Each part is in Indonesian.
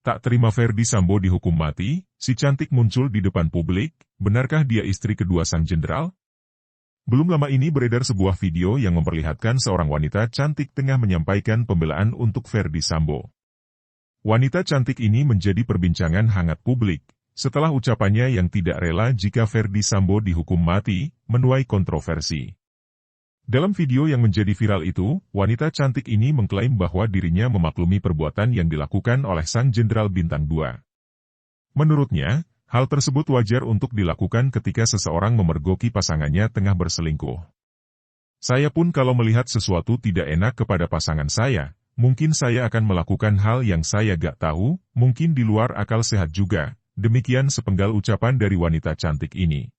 Tak terima Ferdy Sambo dihukum mati, si cantik muncul di depan publik. Benarkah dia istri kedua sang jenderal? Belum lama ini beredar sebuah video yang memperlihatkan seorang wanita cantik tengah menyampaikan pembelaan untuk Ferdy Sambo. Wanita cantik ini menjadi perbincangan hangat publik setelah ucapannya yang tidak rela jika Ferdy Sambo dihukum mati, menuai kontroversi. Dalam video yang menjadi viral itu, wanita cantik ini mengklaim bahwa dirinya memaklumi perbuatan yang dilakukan oleh sang jenderal bintang 2. Menurutnya, hal tersebut wajar untuk dilakukan ketika seseorang memergoki pasangannya tengah berselingkuh. Saya pun kalau melihat sesuatu tidak enak kepada pasangan saya, mungkin saya akan melakukan hal yang saya gak tahu, mungkin di luar akal sehat juga. Demikian sepenggal ucapan dari wanita cantik ini.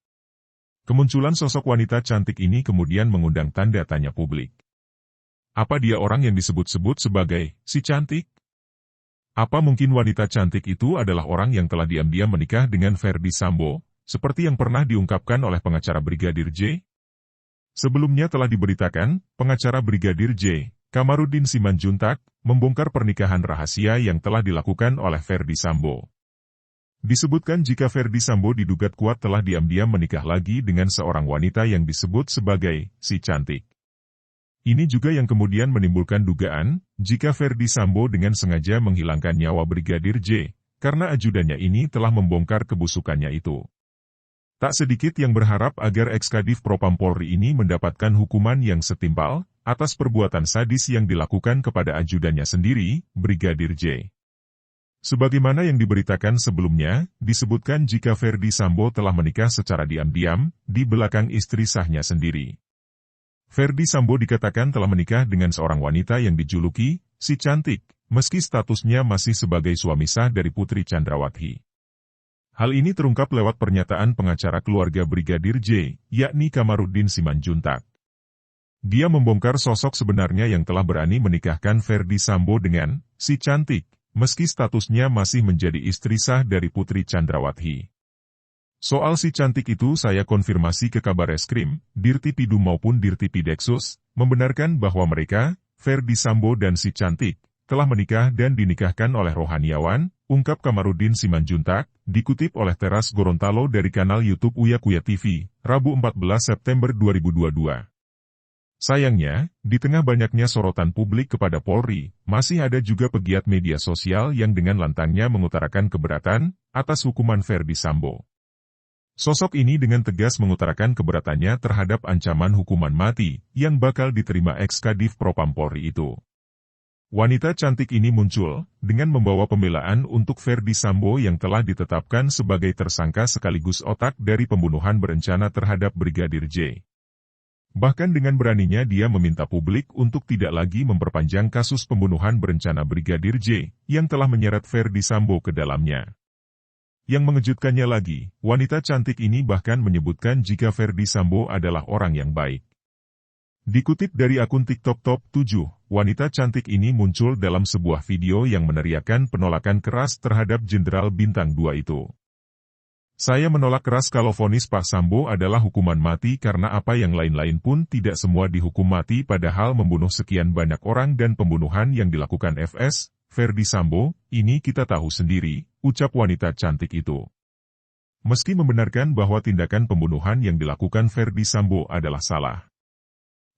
Kemunculan sosok wanita cantik ini kemudian mengundang tanda tanya publik. Apa dia orang yang disebut-sebut sebagai si cantik? Apa mungkin wanita cantik itu adalah orang yang telah diam-diam menikah dengan Ferdy Sambo, seperti yang pernah diungkapkan oleh pengacara Brigadir J? Sebelumnya telah diberitakan, pengacara Brigadir J, Kamarudin Simanjuntak, membongkar pernikahan rahasia yang telah dilakukan oleh Ferdy Sambo. Disebutkan jika Ferdy Sambo diduga kuat telah diam-diam menikah lagi dengan seorang wanita yang disebut sebagai si cantik. Ini juga yang kemudian menimbulkan dugaan, jika Ferdy Sambo dengan sengaja menghilangkan nyawa Brigadir J, karena ajudannya ini telah membongkar kebusukannya itu. Tak sedikit yang berharap agar Ekskadif Propam Polri ini mendapatkan hukuman yang setimpal, atas perbuatan sadis yang dilakukan kepada ajudannya sendiri, Brigadir J. Sebagaimana yang diberitakan sebelumnya, disebutkan jika Ferdy Sambo telah menikah secara diam-diam, di belakang istri sahnya sendiri. Ferdy Sambo dikatakan telah menikah dengan seorang wanita yang dijuluki si cantik, meski statusnya masih sebagai suami sah dari Putri Chandrawati. Hal ini terungkap lewat pernyataan pengacara keluarga Brigadir J, yakni Kamarudin Simanjuntak. Dia membongkar sosok sebenarnya yang telah berani menikahkan Ferdy Sambo dengan si cantik, meski statusnya masih menjadi istri sah dari Putri Chandrawati. Soal si cantik itu saya konfirmasi ke Kabareskrim, Dirtipidum maupun Dirtipideksus, membenarkan bahwa mereka, Ferdy Sambo dan si cantik, telah menikah dan dinikahkan oleh rohaniawan, ungkap Kamarudin Simanjuntak, dikutip oleh Teras Gorontalo dari kanal YouTube Uya Kuya TV, Rabu 14 September 2022. Sayangnya, di tengah banyaknya sorotan publik kepada Polri, masih ada juga pegiat media sosial yang dengan lantangnya mengutarakan keberatan atas hukuman Ferdy Sambo. Sosok ini dengan tegas mengutarakan keberatannya terhadap ancaman hukuman mati yang bakal diterima Ekskadif Propam Polri itu. Wanita cantik ini muncul dengan membawa pembelaan untuk Ferdy Sambo yang telah ditetapkan sebagai tersangka sekaligus otak dari pembunuhan berencana terhadap Brigadir J. Bahkan dengan beraninya dia meminta publik untuk tidak lagi memperpanjang kasus pembunuhan berencana Brigadir J, yang telah menyeret Ferdy Sambo ke dalamnya. Yang mengejutkannya lagi, wanita cantik ini bahkan menyebutkan jika Ferdy Sambo adalah orang yang baik. Dikutip dari akun TikTok Top 7, wanita cantik ini muncul dalam sebuah video yang meneriakkan penolakan keras terhadap Jenderal Bintang 2 itu. Saya menolak keras kalau vonis Pak Sambo adalah hukuman mati karena apa yang lain-lain pun tidak semua dihukum mati padahal membunuh sekian banyak orang dan pembunuhan yang dilakukan FS, Ferdy Sambo, ini kita tahu sendiri, ucap wanita cantik itu. Meski membenarkan bahwa tindakan pembunuhan yang dilakukan Ferdy Sambo adalah salah.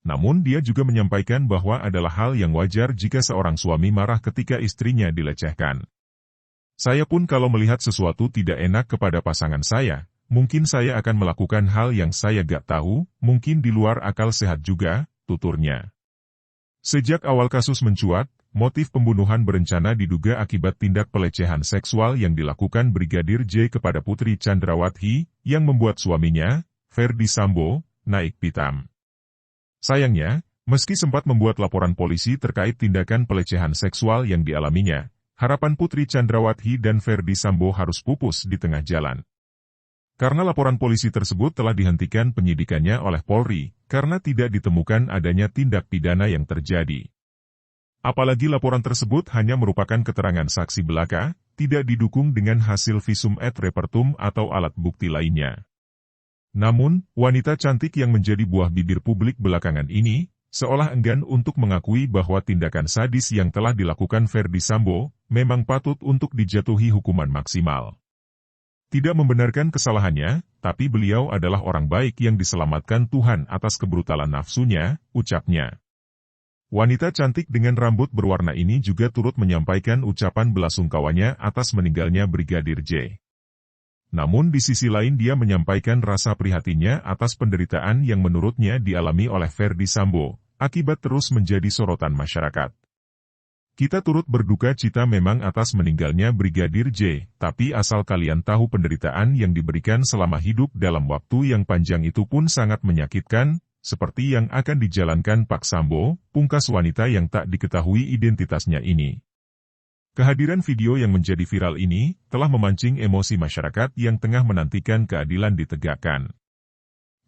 Namun dia juga menyampaikan bahwa adalah hal yang wajar jika seorang suami marah ketika istrinya dilecehkan. Saya pun kalau melihat sesuatu tidak enak kepada pasangan saya, mungkin saya akan melakukan hal yang saya gak tahu, mungkin di luar akal sehat juga, tuturnya. Sejak awal kasus mencuat, motif pembunuhan berencana diduga akibat tindak pelecehan seksual yang dilakukan Brigadir J kepada Putri Chandrawati, yang membuat suaminya, Ferdy Sambo, naik pitam. Sayangnya, meski sempat membuat laporan polisi terkait tindakan pelecehan seksual yang dialaminya, harapan Putri Chandrawati dan Ferdy Sambo harus pupus di tengah jalan. Karena laporan polisi tersebut telah dihentikan penyidikannya oleh Polri, karena tidak ditemukan adanya tindak pidana yang terjadi. Apalagi laporan tersebut hanya merupakan keterangan saksi belaka, tidak didukung dengan hasil visum et repertum atau alat bukti lainnya. Namun, wanita cantik yang menjadi buah bibir publik belakangan ini, seolah enggan untuk mengakui bahwa tindakan sadis yang telah dilakukan Ferdy Sambo, memang patut untuk dijatuhi hukuman maksimal. Tidak membenarkan kesalahannya, tapi beliau adalah orang baik yang diselamatkan Tuhan atas kebrutalan nafsunya, ucapnya. Wanita cantik dengan rambut berwarna ini juga turut menyampaikan ucapan belasungkawanya atas meninggalnya Brigadir J. Namun di sisi lain dia menyampaikan rasa prihatinnya atas penderitaan yang menurutnya dialami oleh Ferdy Sambo, akibat terus menjadi sorotan masyarakat. Kita turut berduka cita memang atas meninggalnya Brigadir J, tapi asal kalian tahu penderitaan yang diberikan selama hidup dalam waktu yang panjang itu pun sangat menyakitkan, seperti yang akan dijalankan Pak Sambo, pungkas wanita yang tak diketahui identitasnya ini. Kehadiran video yang menjadi viral ini telah memancing emosi masyarakat yang tengah menantikan keadilan ditegakkan.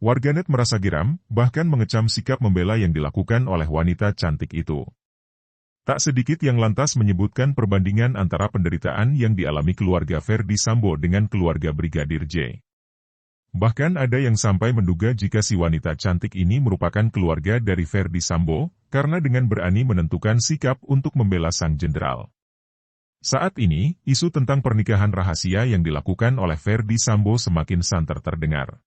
Warganet merasa geram, bahkan mengecam sikap membela yang dilakukan oleh wanita cantik itu. Tak sedikit yang lantas menyebutkan perbandingan antara penderitaan yang dialami keluarga Ferdy Sambo dengan keluarga Brigadir J. Bahkan ada yang sampai menduga jika si wanita cantik ini merupakan keluarga dari Ferdy Sambo, karena dengan berani menentukan sikap untuk membela sang jenderal. Saat ini, isu tentang pernikahan rahasia yang dilakukan oleh Ferdy Sambo semakin santer terdengar.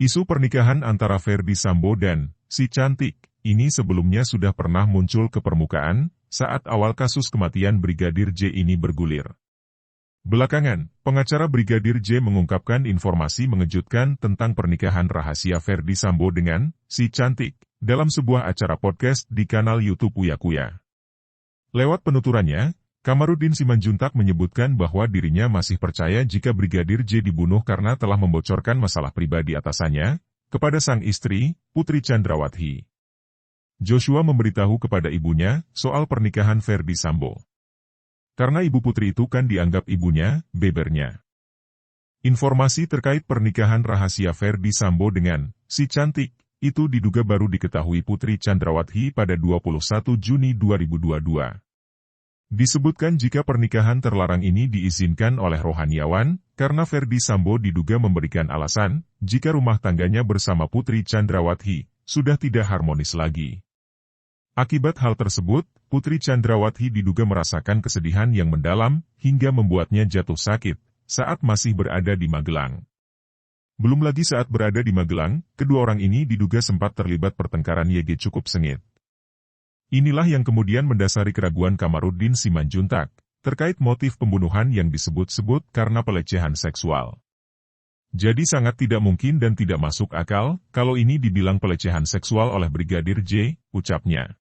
Isu pernikahan antara Ferdy Sambo dan si cantik ini sebelumnya sudah pernah muncul ke permukaan saat awal kasus kematian Brigadir J ini bergulir. Belakangan, pengacara Brigadir J mengungkapkan informasi mengejutkan tentang pernikahan rahasia Ferdy Sambo dengan si cantik dalam sebuah acara podcast di kanal YouTube Uya Kuya. Lewat penuturannya, Kamarudin Simanjuntak menyebutkan bahwa dirinya masih percaya jika Brigadir J dibunuh karena telah membocorkan masalah pribadi atasannya kepada sang istri, Putri Chandrawati. Joshua memberitahu kepada ibunya soal pernikahan Ferdy Sambo. Karena ibu putri itu kan dianggap ibunya, bebernya. Informasi terkait pernikahan rahasia Ferdy Sambo dengan si cantik itu diduga baru diketahui Putri Chandrawati pada 21 Juni 2022. Disebutkan jika pernikahan terlarang ini diizinkan oleh rohaniawan, karena Ferdy Sambo diduga memberikan alasan jika rumah tangganya bersama Putri Chandrawati sudah tidak harmonis lagi. Akibat hal tersebut, Putri Chandrawati diduga merasakan kesedihan yang mendalam hingga membuatnya jatuh sakit saat masih berada di Magelang. Belum lagi saat berada di Magelang, kedua orang ini diduga sempat terlibat pertengkaran YG cukup sengit. Inilah yang kemudian mendasari keraguan Kamarudin Simanjuntak terkait motif pembunuhan yang disebut-sebut karena pelecehan seksual. Jadi sangat tidak mungkin dan tidak masuk akal kalau ini dibilang pelecehan seksual oleh Brigadir J, ucapnya.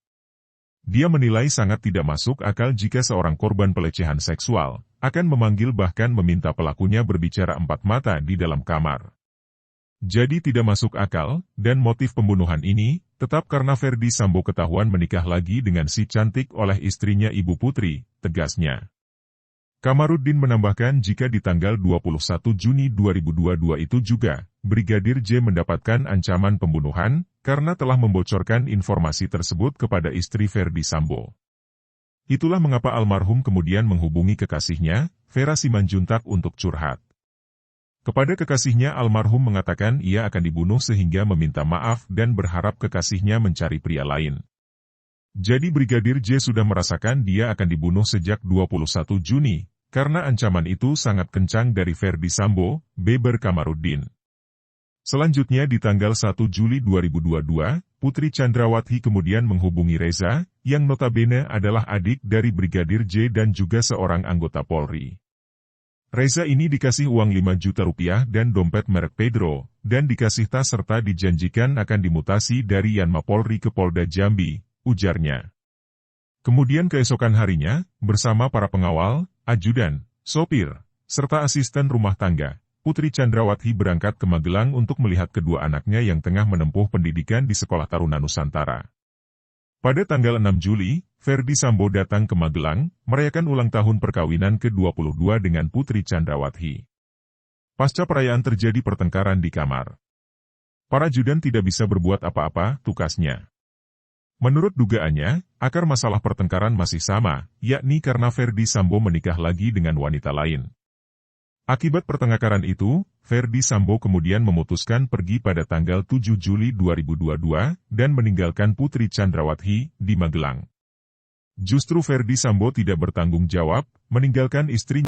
Dia menilai sangat tidak masuk akal jika seorang korban pelecehan seksual akan memanggil bahkan meminta pelakunya berbicara empat mata di dalam kamar. Jadi tidak masuk akal, dan motif pembunuhan ini tetap karena Ferdy Sambo ketahuan menikah lagi dengan si cantik oleh istrinya Ibu Putri, tegasnya. Kamarudin menambahkan jika di tanggal 21 Juni 2022 itu juga, Brigadir J mendapatkan ancaman pembunuhan, karena telah membocorkan informasi tersebut kepada istri Ferdy Sambo. Itulah mengapa almarhum kemudian menghubungi kekasihnya, Vera Simanjuntak untuk curhat. Kepada kekasihnya almarhum mengatakan ia akan dibunuh sehingga meminta maaf dan berharap kekasihnya mencari pria lain. Jadi Brigadir J sudah merasakan dia akan dibunuh sejak 21 Juni, karena ancaman itu sangat kencang dari Ferdy Sambo, beber Kamarudin. Selanjutnya di tanggal 1 Juli 2022, Putri Chandrawati kemudian menghubungi Reza, yang notabene adalah adik dari Brigadir J dan juga seorang anggota Polri. Reza ini dikasih uang 5 juta rupiah dan dompet merek Pedro, dan dikasih tas serta dijanjikan akan dimutasi dari Yanma Polri ke Polda Jambi, ujarnya. Kemudian keesokan harinya, bersama para pengawal, ajudan, sopir, serta asisten rumah tangga, Putri Chandrawati berangkat ke Magelang untuk melihat kedua anaknya yang tengah menempuh pendidikan di Sekolah Taruna Nusantara. Pada tanggal 6 Juli, Ferdy Sambo datang ke Magelang, merayakan ulang tahun perkawinan ke-22 dengan Putri Chandrawati. Pasca perayaan terjadi pertengkaran di kamar. Para ajudan tidak bisa berbuat apa-apa, tukasnya. Menurut dugaannya, akar masalah pertengkaran masih sama, yakni karena Ferdy Sambo menikah lagi dengan wanita lain. Akibat pertengkaran itu, Ferdy Sambo kemudian memutuskan pergi pada tanggal 7 Juli 2022 dan meninggalkan Putri Chandrawati di Magelang. Justru Ferdy Sambo tidak bertanggung jawab, meninggalkan istrinya